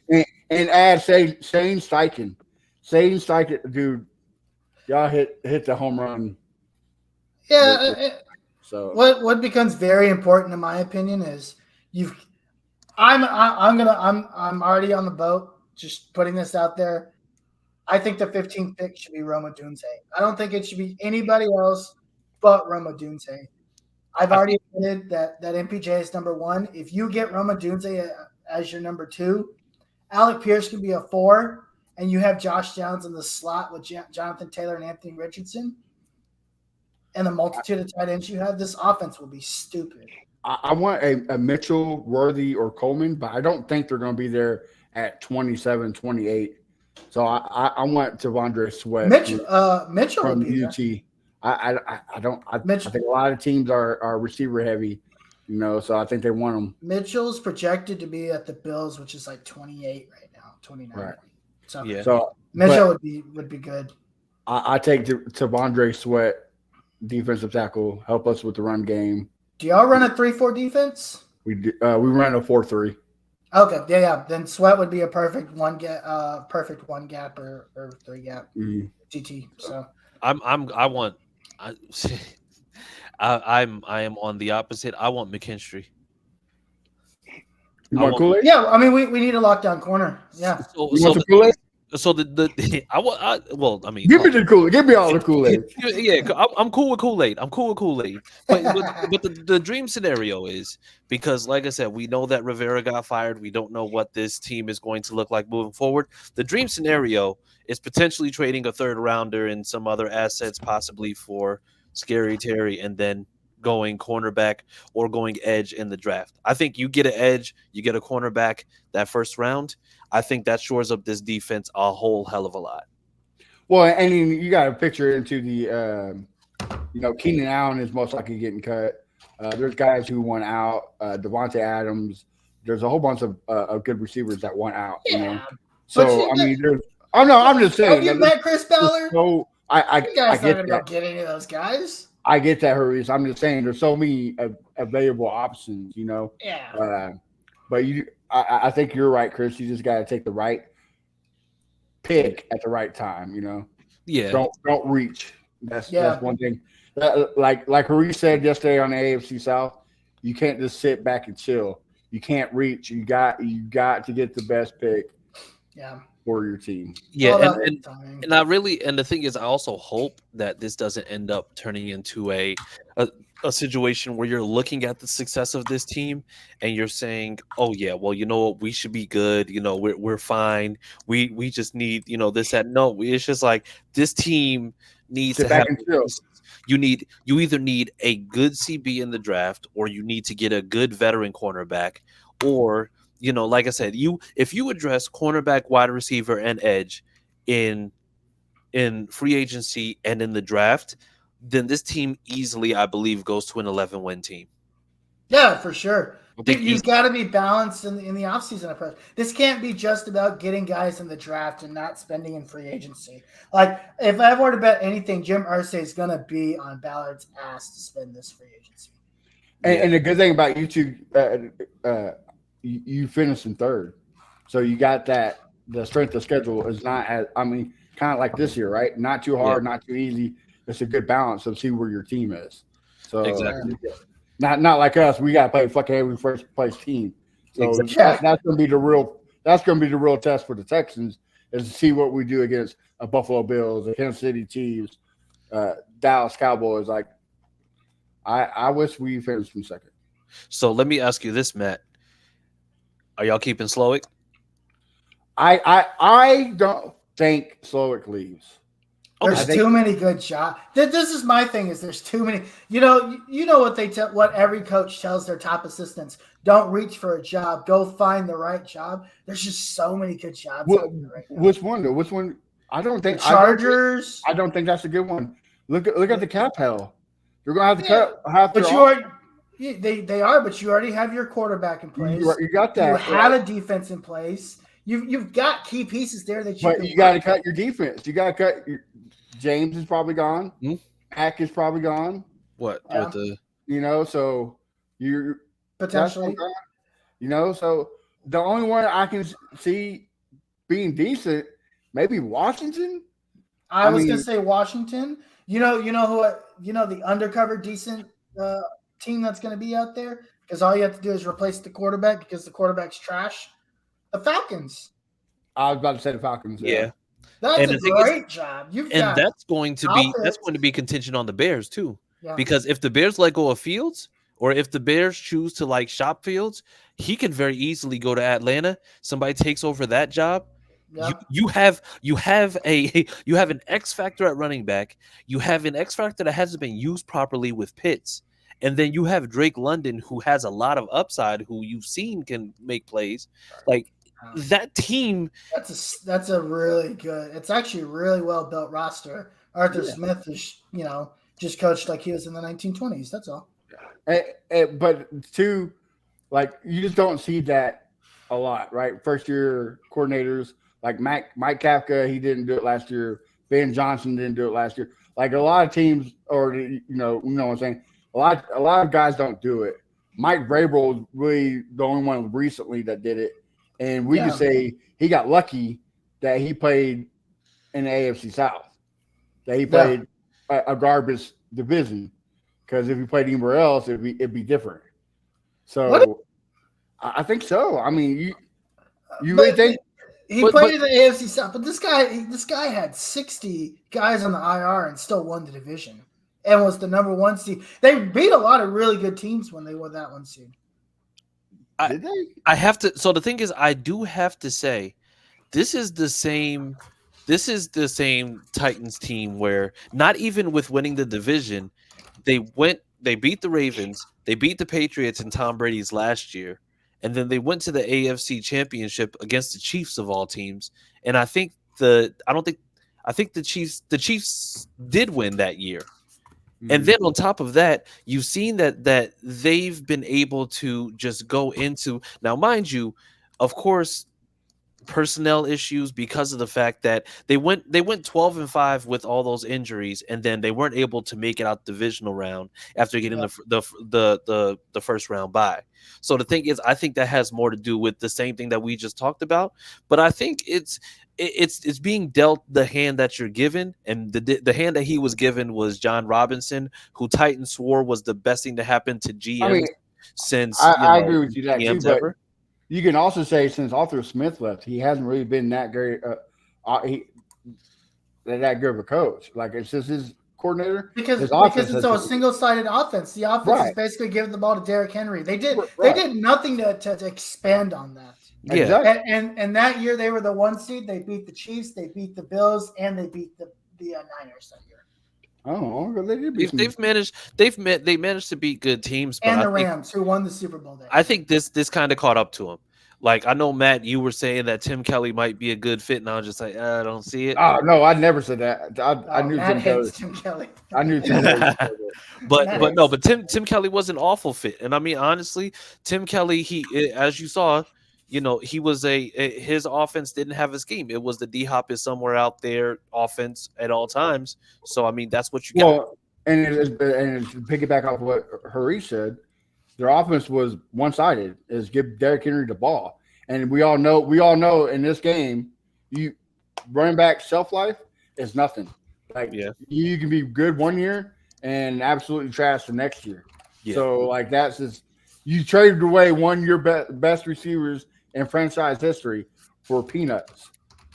S6: And add Shane Steichen. Shane Steichen, dude. Y'all hit the home run.
S5: Yeah.
S6: So
S5: what becomes very important in my opinion is I'm already on the boat. Just putting this out there. I think the 15th pick should be Roma Dunze. I don't think it should be anybody else but Roma Dunze. I've already admitted that MPJ is number 1. If you get Roma Dunze as your number 2, Alec Pierce can be a 4, and you have Josh Downs in the slot with Jonathan Taylor and Anthony Richardson, and the multitude of tight ends you have, this offense will be stupid.
S6: I want a Mitchell, Worthy, or Coleman, but I don't think they're going to be there at 27, 28. So I want T'Vondre Sweat.
S5: Mitchell
S6: from
S5: would be
S6: UT. I think a lot of teams are receiver heavy, so I think they want them.
S5: Mitchell's projected to be at the Bills, which is like 28 right now, 29.
S6: Right.
S5: So,
S3: Yeah.
S6: So
S5: Mitchell would be good.
S6: I take T'Vondre Sweat, defensive tackle, help us with the run game.
S5: Do y'all run a 3-4 defense?
S6: We run a 4-3.
S5: Okay, yeah. Then Sweat would be a perfect one gap or 3 gap TT. So
S3: I am on the opposite. I want McKinstry.
S6: You want Kool-Aid?
S5: Yeah, I mean we need a lockdown corner. Yeah.
S6: You want some Kool-Aid?
S3: So give me
S6: the Kool-Aid. Give me all the Kool-Aid.
S3: Yeah, I'm cool with Kool-Aid. But the dream scenario is, because, like I said, we know that Rivera got fired. We don't know what this team is going to look like moving forward. The dream scenario is potentially trading a third rounder and some other assets, possibly for Scary Terry, and then going cornerback or going edge in the draft. I think you get an edge, you get a cornerback that first round. I think that shores up this defense a whole hell of a lot.
S6: Well, and you got to picture into the, Keenan Allen is most likely getting cut. There's guys who want out. Devontae Adams. There's a whole bunch of good receivers that want out.
S5: Yeah.
S6: So there's. Oh no, I'm just saying.
S5: Don't give that Chris Ballard.
S6: So I get that.
S5: Don't get any of those guys.
S6: I get that, Hurries. I'm just saying there's so many available options.
S5: Yeah.
S6: But I think you're right, Chris. You just got to take the right pick at the right time.
S3: Yeah.
S6: Don't reach. That's one thing. Like Hurries said yesterday on the AFC South, you can't just sit back and chill. You can't reach. You got to get the best pick.
S5: Yeah.
S6: For your team.
S3: Yeah, and I really, and the thing is, I also hope that this doesn't end up turning into a situation where you're looking at the success of this team and you're saying, oh yeah, well, we should be good, we're fine, we just need this, that. No, it's just like this team needs to have you either need a good CB in the draft, or you need to get a good veteran cornerback, or like I said, if you address cornerback, wide receiver, and edge in free agency and in the draft, then this team easily, I believe, goes to an 11-win team.
S5: Yeah, for sure. You've got to be balanced in the offseason approach. This can't be just about getting guys in the draft and not spending in free agency. Like, if I were to bet anything, Jim Irsay is going to be on Ballard's ass to spend this free agency.
S6: And the good thing about you two, you finished in third, so you got that. The strength of schedule is not as, kind of like this year, right? Not too hard, not too easy. It's a good balance of see where your team is. So
S3: exactly,
S6: not like us. We got to play fucking every first place team. So
S3: exactly.
S6: that's going to be the real. That's going to be the real test for the Texans, is to see what we do against a Buffalo Bills, the Kansas City Chiefs, Dallas Cowboys. Like, I wish we finished in second.
S3: So let me ask you this, Matt. Are y'all keeping Slowick?
S6: I don't think Slowick leaves.
S5: There's too many good shots. This is my thing. Is there's too many. You know what every coach tells their top assistants: don't reach for a job, go find the right job. There's just so many good jobs.
S6: Which one though? Which one? I don't think
S5: the Chargers.
S6: I don't think that's a good one. Look at the cap hell. You're gonna have to cut half.
S5: But you already. They are, but you already have your quarterback in place.
S6: You got that.
S5: You have a defense in place. You've got key pieces there that you.
S6: But you got to cut your defense. You got to cut. James is probably gone. Hack is probably gone.
S3: What?
S6: So you're
S5: potentially.
S6: So the only one I can see being decent, maybe Washington.
S5: I was gonna say Washington. The undercover decent team that's going to be out there, because all you have to do is replace the quarterback because the quarterback's trash. The Falcons.
S6: I was about to say the Falcons.
S5: That's a great job.
S3: That's going to be contingent on the Bears too. Because if the Bears let go of Fields, or if the Bears choose to like shop Fields, he can very easily go to Atlanta. Somebody takes over that job.
S5: Yeah.
S3: You have an X factor at running back. You have an X factor that hasn't been used properly with Pitts. And then you have Drake London, who has a lot of upside, who you've seen can make plays. Like that team.
S5: That's a really good. It's actually a really well built roster. Arthur Smith is, just coached like he was in the 1920s. That's all.
S6: But two, like you just don't see that a lot, right? First year coordinators like Mike Kafka, he didn't do it last year. Ben Johnson didn't do it last year. Like a lot of teams, or you know what I'm saying. A lot of guys don't do it. Mike Vrabel was really the only one recently that did it, and we can say he got lucky that he played in the AFC South. That he played a garbage division, because if he played anywhere else, it'd be different. So I think so. I mean, you really think
S5: he played in the AFC South, but this guy had 60 guys on the IR and still won the division and was the number 1 seed. They beat a lot of really good teams when they won that 1 seed.
S6: Did they?
S3: I have to. So the thing is, I do have to say, this is the same Titans team where not even with winning the division, they beat the Ravens, they beat the Patriots and Tom Brady's last year, and then they went to the AFC Championship against the Chiefs of all teams. And I think the Chiefs did win that year. Mm-hmm. And then on top of that, you've seen that they've been able to just go into, now mind you, of course, personnel issues because of the fact that they went 12-5 with all those injuries, and then they weren't able to make it out the divisional round after getting the first round bye. So the thing is, I think that has more to do with the same thing that we just talked about. But I think it's being dealt the hand that you're given, and the hand that he was given was John Robinson, who Titans swore was the best thing to happen to GMs since
S6: I agree with you that
S3: GMs
S6: too,
S3: ever.
S6: You can also say since Arthur Smith left, he hasn't really been that great, that good of a coach. Like it's just his coordinator
S5: because it's a single-sided offense. The offense is basically giving the ball to Derrick Henry. They did nothing to expand on that.
S3: Yeah,
S6: exactly.
S5: And that year they were the 1 seed. They beat the Chiefs, they beat the Bills, and they beat the Niners that year.
S6: Oh, they did.
S3: They managed to beat good teams, but
S5: and the Rams, who won the Super Bowl day.
S3: I think this kind of caught up to him. Like I know, Matt, you were saying that Tim Kelly might be a good fit, and I was just like, I don't see it.
S6: Oh no, I never said that. I knew
S5: Tim Kelly.
S6: I knew Tim Kelly.
S3: but Tim Kelly was an awful fit, and I mean honestly, Tim Kelly, he as you saw. He was his offense didn't have a scheme. It was the D-Hop is somewhere out there offense at all times. So, I mean, that's what you got. Well,
S6: and to piggyback off what Harish said, their offense was one-sided, is give Derrick Henry the ball. And we all know in this game, running back shelf-life is nothing. Like, you can be good 1 year and absolutely trash the next year. Yeah. So, like, that's just – you traded away one of your best receivers – in franchise history for peanuts.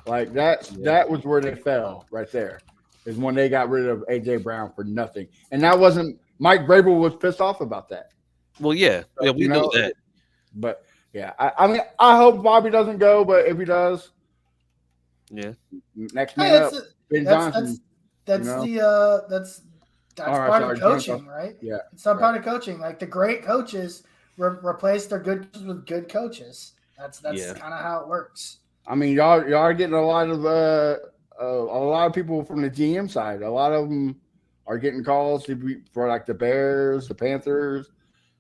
S6: Like that was where they fell right there, is when they got rid of AJ Brown for nothing. And that wasn't Mike Vrabel was pissed off about that.
S3: Well, we know that.
S6: But I mean I hope Bobby doesn't go, but if he does, next man up, Ben Johnson.
S5: That's part of coaching, right?
S6: Yeah.
S5: It's not part of coaching. Like the great coaches replace their good coaches with good coaches. That's kind of how it works.
S6: I mean, y'all are getting a lot of people from the GM side. A lot of them are getting calls for like the Bears, the Panthers.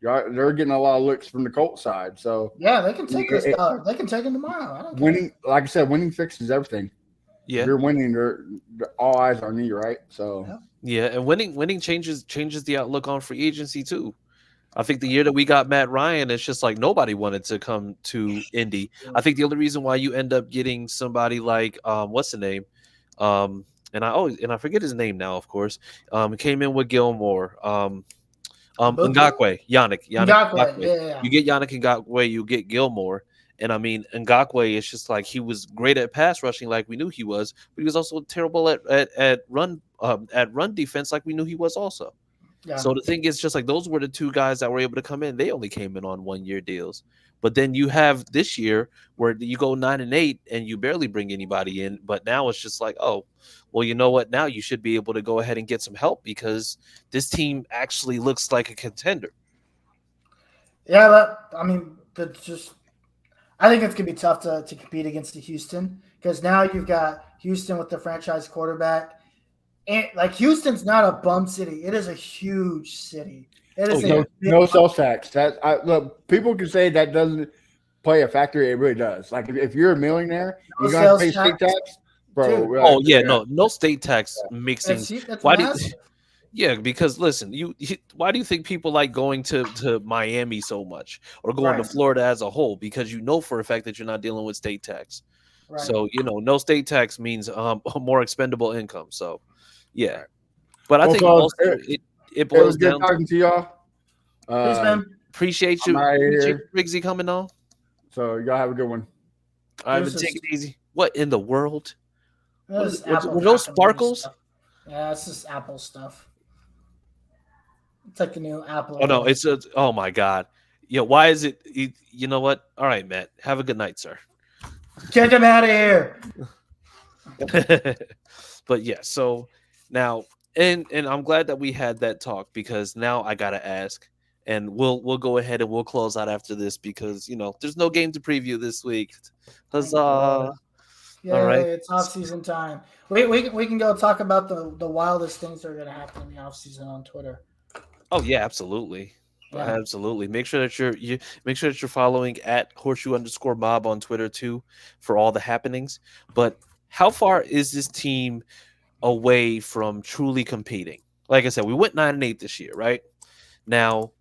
S6: They're getting a lot of looks from the Colts side. So
S5: they can take this dollar. They can take him tomorrow. I don't care.
S6: Winning, like I said, winning fixes everything. Yeah, if you're winning. All eyes are on you, right? So
S3: and winning changes the outlook on free agency too. I think the year that we got Matt Ryan, it's just like nobody wanted to come to Indy. I think the only reason why you end up getting somebody like what's the name? And I forget his name now, of course. Came in with Gilmore. Ngakoue, Yannick.
S5: Yeah.
S3: You get Yannick Ngakoue, you get Gilmore. And I mean, Ngakoue is just like he was great at pass rushing, like we knew he was, but he was also terrible at run defense, like we knew he was also.
S5: Yeah.
S3: So the thing is, just like those were the two guys that were able to come in. They only came in on 1 year deals. But then you have this year where you go 9-8 and you barely bring anybody in. But now it's just like, oh, well, you know what? Now you should be able to go ahead and get some help because this team actually looks like a contender.
S5: Yeah, but I mean, I think it's gonna be tough to compete against the Houston because now you've got Houston with the franchise quarterback. And like Houston's not a bum city; it is a huge city. It is
S6: no sales tax. Look, people can say that doesn't play a factor. It really does. Like if you're a millionaire,
S5: No
S6: you got to
S5: sales
S6: pay state tax, bro.
S5: Dude.
S3: Oh yeah, no state tax makes things.
S5: That's
S3: Why do
S5: massive.
S3: Yeah, because listen, why do you think people like going to Miami so much or going to
S5: Right.
S3: Florida as a whole? Because you know for a fact that you're not dealing with state tax.
S5: Right.
S3: So no state tax means a more expendable income. So yeah, but I
S6: Well,
S3: think
S6: fellas,
S3: also it
S6: It
S3: boils
S6: was good
S3: down.
S6: talking to y'all.
S5: Peace, man.
S3: Appreciate you,
S6: I'm outta
S3: appreciate
S6: here.
S3: you, Riggsy, coming on.
S6: So y'all have a good one.
S3: All right, but
S5: Deuces.
S3: take it easy. What in the world?
S5: This is
S3: Were
S5: Apple
S3: those
S5: cockamamie
S3: sparkles?
S5: stuff. Yeah, it's just Apple stuff. It's like the new Apple.
S3: Oh no, it's oh my god. Yeah, why is it? You know what? All right, Matt. Have a good night, sir.
S5: Get them out of here.
S3: But yeah, so now and I'm glad that we had that talk because now I gotta ask, and we'll go ahead and we'll close out after this because there's no game to preview this week. Huzzah!
S5: Yeah,
S3: All right.
S5: it's off season time. We can go talk about the wildest things that are going to happen in the off season on Twitter.
S3: Oh yeah, absolutely.
S5: Yeah.
S3: Absolutely. Make sure that you're following at @HorseShoe_Mob on Twitter too for all the happenings. But how far is this team away from truly competing? Like I said, we went 9-8 this year, right? Now,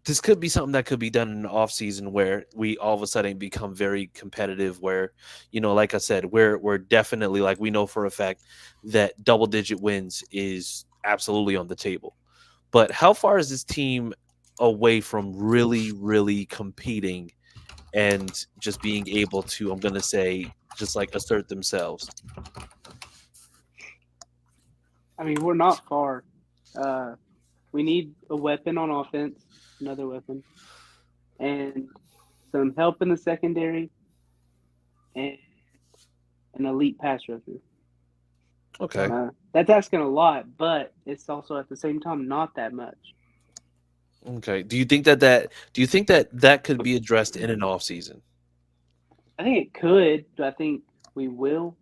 S3: this could be something that could be done in the offseason where we all of a sudden become very competitive where, like I said, we're definitely like we know for a fact that double-digit wins is absolutely on the table. But how far is this team away from really, really competing and just being able to, I'm going to say, just like assert themselves?
S4: I mean, we're not far. We need a weapon on offense, another weapon, and some help in the secondary, and an elite pass rusher.
S3: Okay.
S4: That's asking a lot, but it's also at the same time not that much.
S3: Okay. Do you think that could be addressed in an offseason?
S4: I think it could, but I think we will.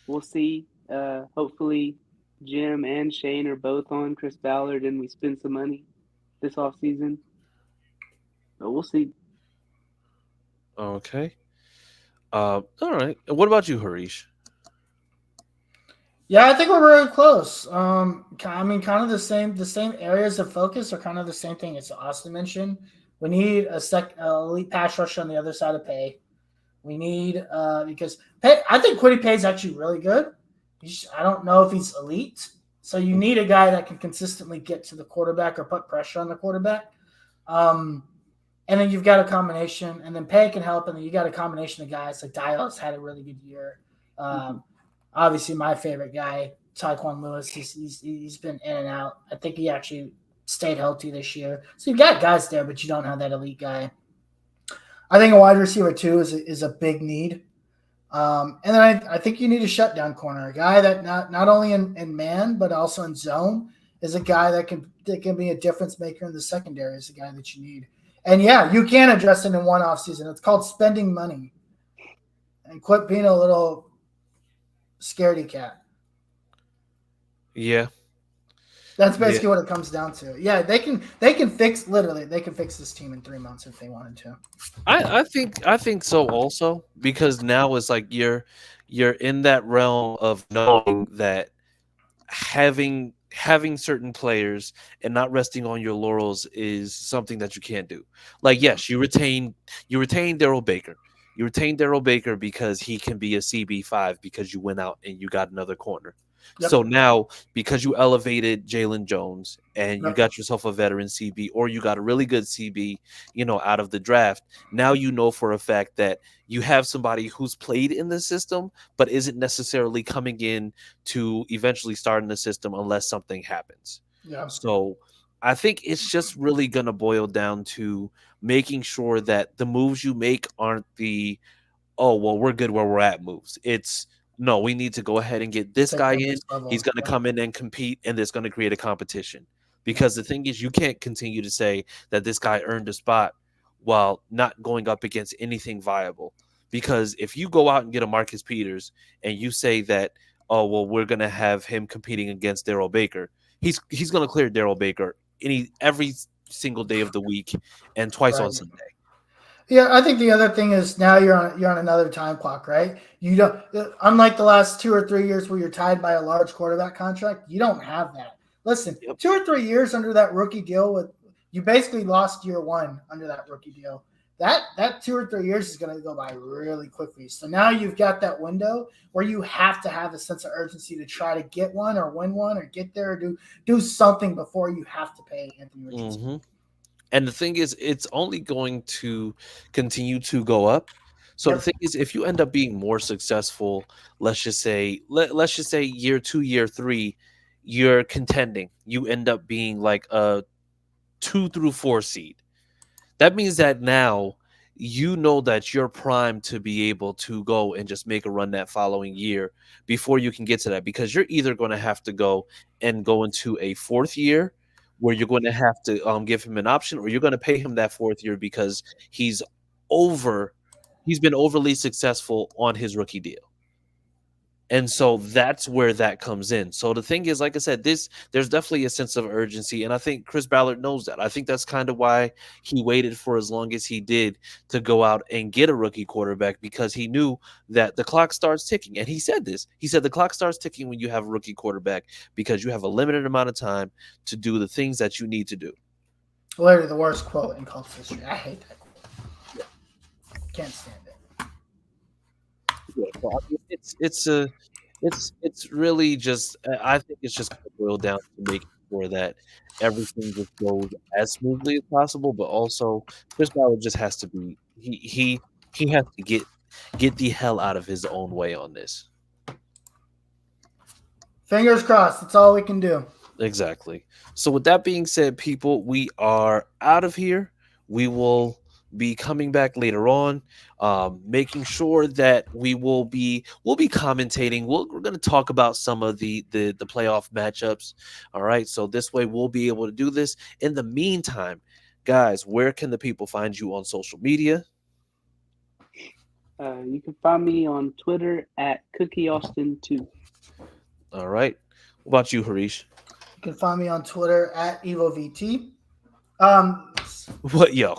S4: We'll see. Hopefully, Jim and Shane are both on Chris Ballard, and we spend some money this offseason. But we'll see.
S3: Okay. All right. And what about you, Harish?
S5: Yeah, I think we're really close. I mean, kind of the same areas of focus are kind of the same thing as Austin mentioned. We need a elite pass rusher on the other side of Pay. We need because Pay, I think Kwity Paye is actually really good. I don't know if he's elite, so you need a guy that can consistently get to the quarterback or put pressure on the quarterback. And then you've got a combination, and then Pay can help, and then you got a combination of guys like Dial's had a really good year. Obviously, my favorite guy, Tyquan Lewis, he's been in and out. I think he actually stayed healthy this year. So you've got guys there, but you don't have that elite guy. I think a wide receiver too is a big need. And then I think you need a shutdown corner, a guy that not only in man but also in zone is a guy that can be a difference maker in the secondary. Is a guy that you need. And yeah, you can address it in one offseason. It's called spending money, and quit being a little scaredy cat.
S3: Yeah.
S5: That's basically what it comes down to. Yeah, they can fix this team in 3 months if they wanted to.
S3: I think so also because now it's like you're in that realm of knowing that having certain players and not resting on your laurels is something that you can't do. Like yes, you retain Darryl Baker. You retain Darryl Baker because he can be a CB5 because you went out and you got another corner.
S5: Yep.
S3: So now, because you elevated Jalen Jones and you got yourself a veteran CB, or you got a really good CB, out of the draft, now you know for a fact that you have somebody who's played in the system, but isn't necessarily coming in to eventually start in the system unless something happens.
S5: Yeah.
S3: So I think it's just really going to boil down to making sure that the moves you make aren't the, oh, well, we're good where we're at moves. It's, no, we need to go ahead and get this
S5: Take
S3: guy
S5: them
S3: in.
S5: this level.
S3: He's going to come in and compete, and it's going to create a competition. Because the thing is, you can't continue to say that this guy earned a spot while not going up against anything viable. Because if you go out and get a Marcus Peters and you say that, oh, well, we're going to have him competing against Darrell Baker, he's going to clear Darrell Baker every single day of the week and twice on Sunday.
S5: Yeah, I think the other thing is now you're on another time clock, right? You don't, unlike the last 2 or 3 years where you're tied by a large quarterback contract, you don't have that. Listen, 2 or 3 years under that rookie deal, you basically lost year one under that rookie deal. That 2 or 3 years is going to go by really quickly. So now you've got that window where you have to have a sense of urgency to try to get one or win one or get there or do something before you have to pay Anthony Richardson.
S3: Mm-hmm. And the thing is, it's only going to continue to go up. So the thing is, if you end up being more successful, let's just say year 2, year 3, you're contending. You end up being like a 2 through 4 seed. That means that now you know that you're primed to be able to go and just make a run that following year before you can get to that, because you're either going to have to go into a 4th year where you're going to have to give him an option, or you're going to pay him that 4th year because he's been overly successful on his rookie deal. And so that's where that comes in. So the thing is, like I said, there's definitely a sense of urgency, and I think Chris Ballard knows that. I think that's kind of why he waited for as long as he did to go out and get a rookie quarterback, because he knew that the clock starts ticking. And he said this. He said the clock starts ticking when you have a rookie quarterback because you have a limited amount of time to do the things that you need to do.
S5: Literally the worst quote in college history. I hate that quote. Can't stand it.
S3: Yeah, well, I mean, it's really just, I think it's just going to boil down to making sure that everything just goes as smoothly as possible, but also Chris Ballard just has to be he has to get the hell out of his own way on this.
S5: Fingers crossed. That's all we can do.
S3: Exactly. So with that being said, people, we are out of here. We will be coming back later on, making sure that we'll be commentating. We're going to talk about some of the playoff matchups. All right. So this way we'll be able to do this. In the meantime, guys, where can the people find you on social media?
S4: You can find me on Twitter at CookieAustin2.
S3: All right. What about you, Harish?
S5: You can find me on Twitter at EvoVT.
S3: What, yo?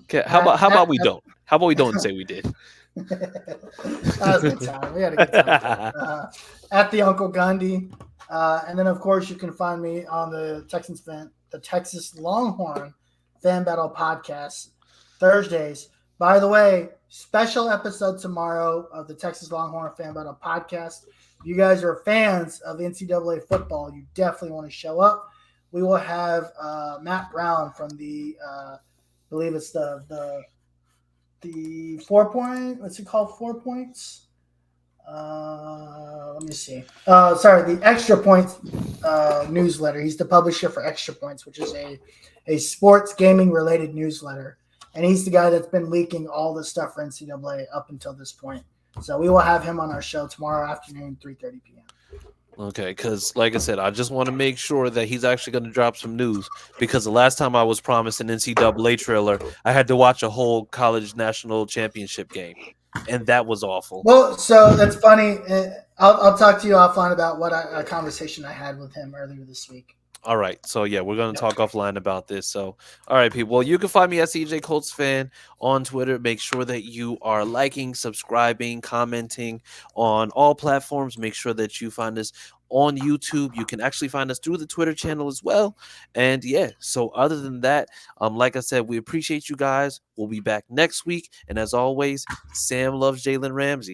S3: Okay, how about we don't? How about we don't say we did?
S5: That was a good time. We had a good time. At the Uncle Gundy. And then, of course, you can find me on the Texas Longhorn Fan Battle Podcast, Thursdays. By the way, special episode tomorrow of the Texas Longhorn Fan Battle Podcast. If you guys are fans of NCAA football, you definitely want to show up. We will have Matt Brown from the I believe it's the 4 point. What's it called? 4 points. Let me see. Sorry, the Extra Points newsletter. He's the publisher for Extra Points, which is a sports gaming related newsletter, and he's the guy that's been leaking all the stuff for NCAA up until this point. So we will have him on our show tomorrow afternoon, 3:30 p.m.
S3: Okay, because like I said, I just want to make sure that he's actually going to drop some news, because the last time I was promised an NCAA trailer, I had to watch a whole college national championship game, and that was awful.
S5: Well, so that's funny. I'll talk to you offline about what a conversation I had with him earlier this week.
S3: All right. So, yeah, we're going to talk offline about this. So, all right, people. Well, you can find me at CJ Colts Fan on Twitter. Make sure that you are liking, subscribing, commenting on all platforms. Make sure that you find us on YouTube. You can actually find us through the Twitter channel as well. And, yeah, so other than that, like I said, we appreciate you guys. We'll be back next week. And as always, Sam loves Jalen Ramsey.